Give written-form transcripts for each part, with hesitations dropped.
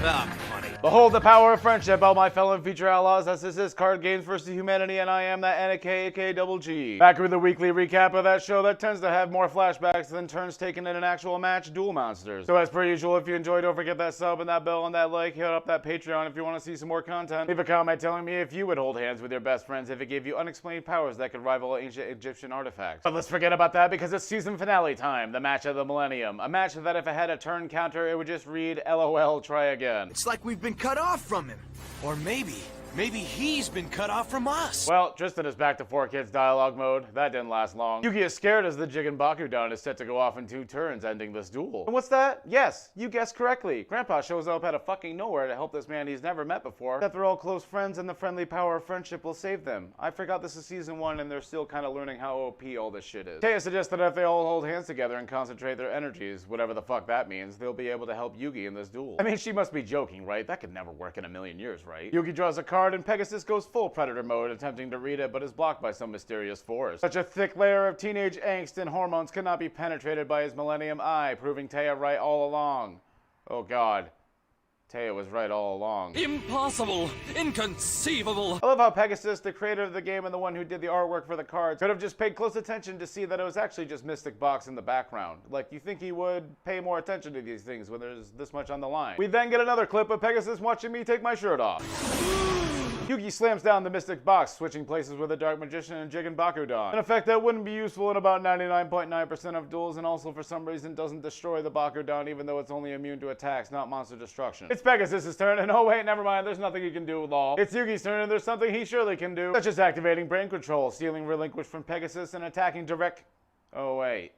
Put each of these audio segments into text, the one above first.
Funny. Behold the power of friendship, all my fellow future outlaws, as this is Card Games vs. Humanity, and I am that Annika, aka Double G. Back with a weekly recap of that show that tends to have more flashbacks than turns taken in an actual match, Duel Monsters. So as per usual, if you enjoyed, don't forget that sub and that bell and that like, hit up that Patreon if you want to see some more content. Leave a comment telling me if you would hold hands with your best friends if it gave you unexplained powers that could rival ancient Egyptian artifacts. But let's forget about that because it's season finale time, the match of the Millennium. A match that if it had a turn counter, it would just read, LOL, try again. It's like we've been cut off from him. Or maybe he's been cut off from us. Well, Tristan is back to 4Kids dialogue mode. That didn't last long. Yugi is scared as the Jigen Bakudan is set to go off in 2 turns, ending this duel. And what's that? Yes, you guessed correctly. Grandpa shows up out of fucking nowhere to help this man he's never met before. That they're all close friends and the friendly power of friendship will save them. I forgot this is season 1 and they're still kind of learning how OP all this shit is. Taya suggests that if they all hold hands together and concentrate their energies, whatever the fuck that means, they'll be able to help Yugi in this duel. I mean, she must be joking, right? That could never work in a million years, right? Yugi draws a card and Pegasus goes full Predator mode, attempting to read it, but is blocked by some mysterious force. Such a thick layer of teenage angst and hormones could not be penetrated by his Millennium Eye, proving Taya right all along. Oh god. Taya was right all along. Impossible! Inconceivable! I love how Pegasus, the creator of the game and the one who did the artwork for the cards, could have just paid close attention to see that it was actually just Mystic Box in the background. Like, you think he would pay more attention to these things when there's this much on the line. We then get another clip of Pegasus watching me take my shirt off. Yugi slams down the Mystic Box, switching places with the Dark Magician and Jigen Bakudan. An effect that wouldn't be useful in about 99.9% of duels, and also for some reason doesn't destroy the Bakudan even though it's only immune to attacks, not monster destruction. It's Pegasus' turn, and oh wait, never mind, there's nothing he can do, lol. It's Yugi's turn, and there's something he surely can do, such as activating brain control, stealing Relinquish from Pegasus, and attacking direct... Oh wait.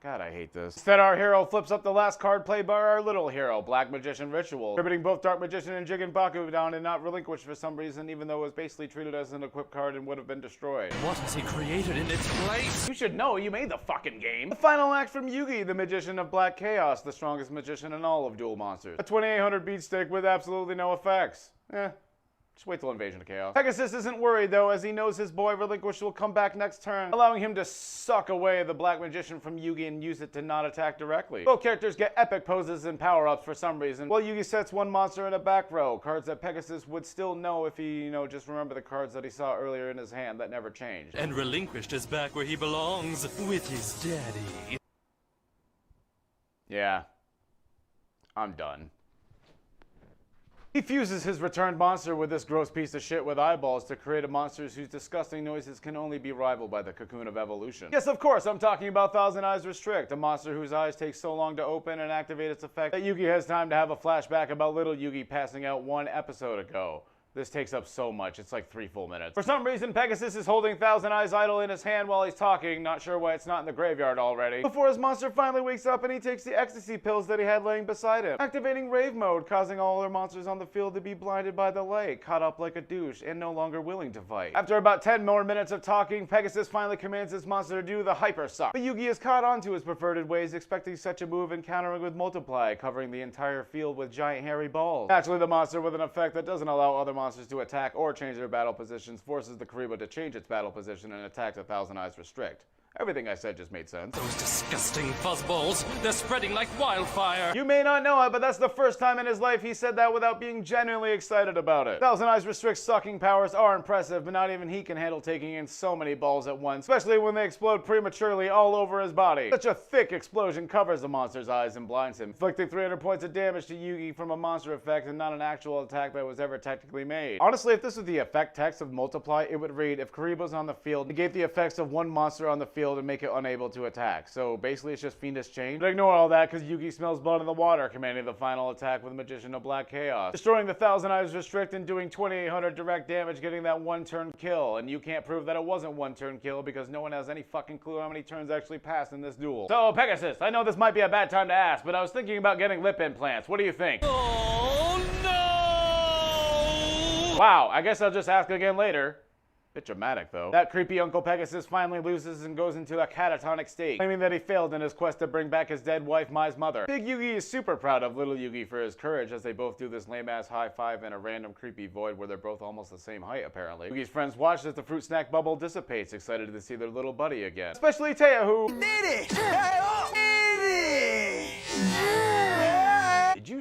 God, I hate this. Instead, our hero flips up the last card played by our little hero, Black Magician Ritual, attributing both Dark Magician and Jigen Bakudan and not relinquished for some reason, even though it was basically treated as an equipped card and would have been destroyed. What has he created in its place? You should know, you made the fucking game. The final act from Yugi, the Magician of Black Chaos, the strongest magician in all of Duel Monsters. A 2800 beat stick with absolutely no effects. Just wait till Invasion of Chaos. Pegasus isn't worried though, as he knows his boy Relinquish will come back next turn, allowing him to suck away the Black Magician from Yugi and use it to not attack directly. Both characters get epic poses and power-ups for some reason, while Yugi sets one monster in a back row, cards that Pegasus would still know if he, just remember the cards that he saw earlier in his hand that never changed. And Relinquished is back where he belongs, with his daddy. Yeah. I'm done. He fuses his returned monster with this gross piece of shit with eyeballs to create a monster whose disgusting noises can only be rivaled by the cocoon of evolution. Yes, of course, I'm talking about Thousand Eyes Restrict, a monster whose eyes take so long to open and activate its effect that Yugi has time to have a flashback about little Yugi passing out 1 episode ago. This takes up so much, it's like 3 full minutes. For some reason, Pegasus is holding Thousand Eyes Idol in his hand while he's talking, not sure why it's not in the graveyard already, before his monster finally wakes up and he takes the ecstasy pills that he had laying beside him, activating rave mode, causing all other monsters on the field to be blinded by the light, caught up like a douche, and no longer willing to fight. After about 10 more minutes of talking, Pegasus finally commands his monster to do the Hyper Suck, but Yugi is caught on to his perverted ways, expecting such a move and countering with Multiply, covering the entire field with giant hairy balls. Naturally, the monster, with an effect that doesn't allow other monsters to attack or change their battle positions, forces the Karibo to change its battle position and attack the Thousand Eyes Restrict. Everything I said just made sense. Those disgusting fuzzballs, they're spreading like wildfire. You may not know it, but that's the first time in his life he said that without being genuinely excited about it. Thousand Eyes Restrict's sucking powers are impressive, but not even he can handle taking in so many balls at once, especially when they explode prematurely all over his body. Such a thick explosion covers the monster's eyes and blinds him, inflicting 300 points of damage to Yugi from a monster effect and not an actual attack that was ever technically made. Honestly, if this was the effect text of Multiply, it would read, if Karibo's on the field, negate the effects of one monster on the field and make it unable to attack. So basically it's just Fiendish Chain. But ignore all that because Yugi smells blood in the water, commanding the final attack with Magician of Black Chaos, destroying the Thousand Eyes Restrict and doing 2800 direct damage, getting that 1-turn kill. And you can't prove that it wasn't 1-turn kill because no one has any fucking clue how many turns actually passed in this duel. So Pegasus, I know this might be a bad time to ask, but I was thinking about getting lip implants. What do you think? Oh no! Wow, I guess I'll just ask again later. Bit dramatic, though. That creepy Uncle Pegasus finally loses and goes into a catatonic state, claiming that he failed in his quest to bring back his dead wife, Mai's mother. Big Yugi is super proud of little Yugi for his courage as they both do this lame-ass high-five in a random creepy void where they're both almost the same height, apparently. Yugi's friends watch as the fruit snack bubble dissipates, excited to see their little buddy again. Especially Taya, who... Did it! Did it!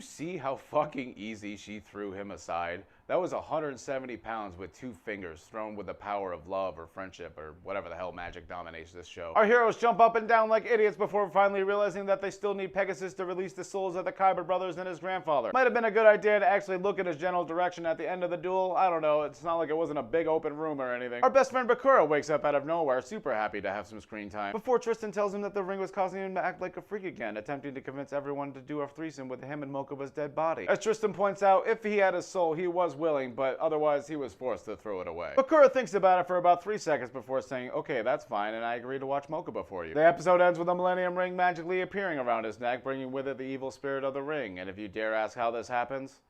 see how fucking easy she threw him aside? That was 170 pounds with 2 fingers thrown with the power of love or friendship or whatever the hell magic dominates this show. Our heroes jump up and down like idiots before finally realizing that they still need Pegasus to release the souls of the Kyber brothers and his grandfather. Might have been a good idea to actually look in his general direction at the end of the duel. I don't know, it's not like it wasn't a big open room or anything. Our best friend Bakura wakes up out of nowhere, super happy to have some screen time, before Tristan tells him that the ring was causing him to act like a freak again, attempting to convince everyone to do a threesome with him and Mokuba's dead body. As Tristan points out, if he had his soul, he was willing, but otherwise he was forced to throw it away. Bakura thinks about it for about 3 seconds before saying, okay, that's fine, and I agree to watch Mokuba for you. The episode ends with the Millennium ring magically appearing around his neck, bringing with it the evil spirit of the ring, and if you dare ask how this happens,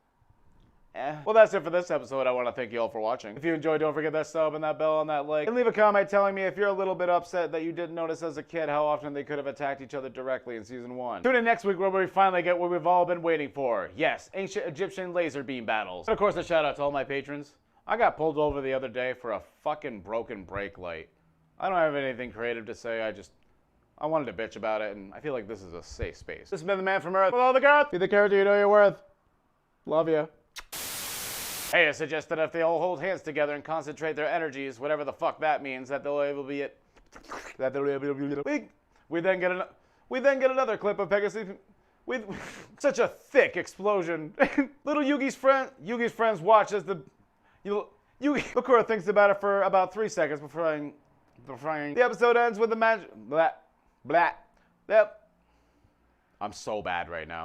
well, that's it for this episode. I want to thank you all for watching. If you enjoyed, don't forget that sub and that bell and that like. And leave a comment telling me if you're a little bit upset that you didn't notice as a kid how often they could have attacked each other directly in Season 1. Tune in next week where we finally get what we've all been waiting for. Yes, ancient Egyptian laser beam battles. And of course, a shout out to all my patrons. I got pulled over the other day for a fucking broken brake light. I don't have anything creative to say. I wanted to bitch about it, and I feel like this is a safe space. This has been the man from Earth with all the girth. Be the character you know you're worth. Love you. Hey, I suggest that if they all hold hands together and concentrate their energies, whatever the fuck that means, that they'll able be it. That they'll able be. We then get another clip of Pegasus with such a thick explosion. Little Yugi's friends watch as the Bakura thinks about it for about 3 seconds before the episode ends with the magic. Yep. I'm so bad right now.